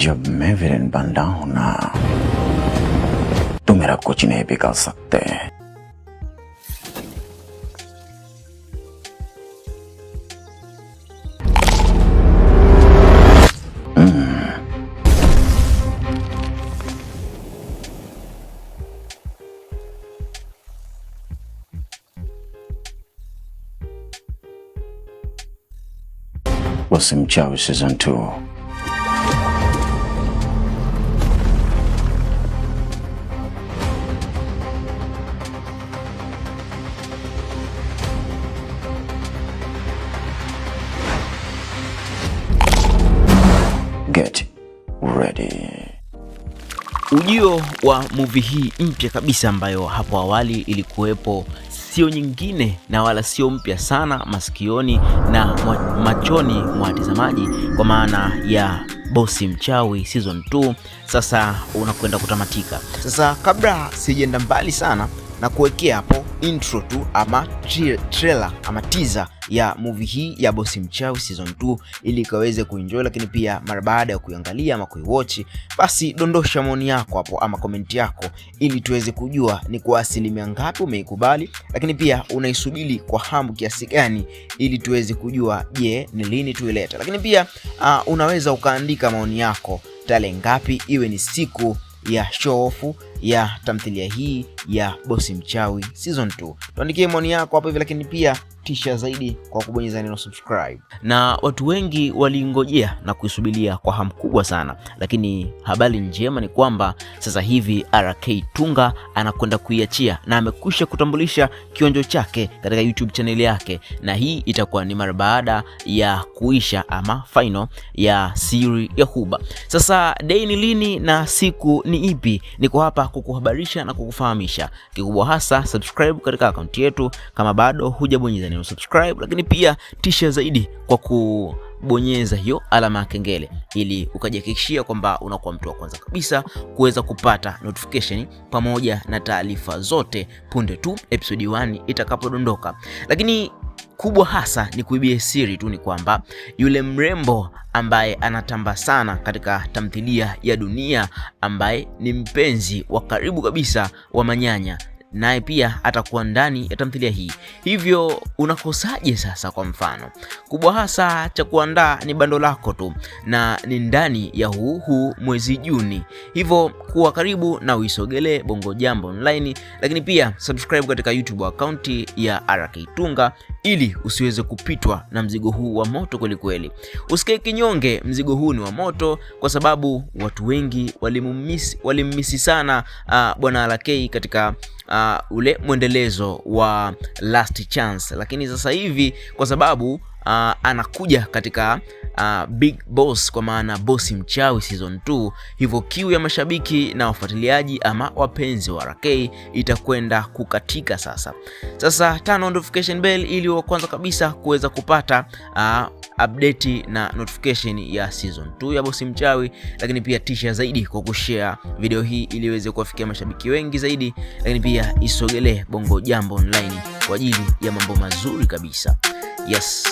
जब मैं वीरेन बंदा हूं ना तो मेरा कुछ नहीं बिगाड़ सकते। Bosim Chawi Season 2. Get ready. Ujio wa movie hii mpya kabisa ambayo hapo awali ilikuwepo sio nyingine na wala sio mpya sana masikioni na machoni mwa watazamaji, kwa maana ya Bosi Mchawi Season 2 sasa unakwenda kutamatika. Sasa kabla sijaenda mbali sana na kuwekea hapo intro tu ama trailer ama teaser ya movie hii ya Bosi Mchawi Season 2 ili kaweze kuenjoy, lakini pia mara baada ya kuiangalia ama kuiwatch, basi dondosha maoni yako hapo ama comment yako ili tuweze kujua ni kwa asilimia ngapi umeikubali, lakini pia unaisubiri kwa hamu kiasi gani ili tuweze kujua je, ni lini tuileta. Lakini pia unaweza ukaandika maoni yako tarehe ngapi, iwe ni siku ya show off ya tamthilia hii ya Bosi Mchawi Season 2. Tuandikie maoni yako hapo hivi, lakini pia tisha zaidi kwa kubonyeza neno subscribe. Na watu wengi walingojea na kuisubiria kwa hamu kubwa sana, lakini habari njema ni kwamba sasa hivi RK Tunga anakwenda kuiachia na amekwisha kutambulisha kionjo chake katika YouTube channel yake, na hii itakuwa ni mara baada ya kuisha ama final ya series ya Huba. Sasa day ni lini na siku ni ipi? Niko hapa kukuhabarisha na kukufahamisha. Kikubwa hasa subscribe katika account yetu kama bado hujabonyeza neno subscribe, lakini pia tisha zaidi kwa kubonyeza hiyo alama ya kengele ili ukajihakikishia kwamba unakuwa mtu wa kwanza kabisa kuweza kupata notification pamoja na taarifa zote punde tu episode 1 itakapodondoka. Lakini kubwa hasa ni kuibia siri tu ni kwamba yule mrembo ambaye anatamba sana katika tamthilia ya Dunia, ambaye ni mpenzi wa karibu kabisa wa Manyanya, naye pia atakuwa ndani ya tamthilia hii. Hivyo unakosaje sasa? Kwa mfano, kubwa hasa cha kuandaa ni bando lako tu, na ni ndani ya huu mwezi Juni. Hivyo kuwa karibu na uisogelee Bongo Jambo Online, lakini pia subscribe katika YouTube account ya RK Tunga ili usiweze kupitwa na mzigo huu wa moto kweli kweli. Usikae kinyonge, mzigo huu ni wa moto kwa sababu watu wengi walimmisi sana bwana RK katika ule mwendelezo wa Last Chance, lakini sasa hivi kwa sababu anakuja katika Big Boss, kwa maana Bosi Mchawi Season 2, hivyo kiu ya mashabiki na wafuatiliaji ama wapenzi wa RK itakwenda kukatika sasa turn on notification bell ili wa kwanza kabisa kuweza kupata update na notification ya Season 2 ya Bosi Mchawi, lakini pia tisha zaidi kwa kushare video hii ili iweze kuwafikia mashabiki wengi zaidi, lakini pia isogelee Bongo Jambo Online kwa ajili ya mambo mazuri kabisa. Yes.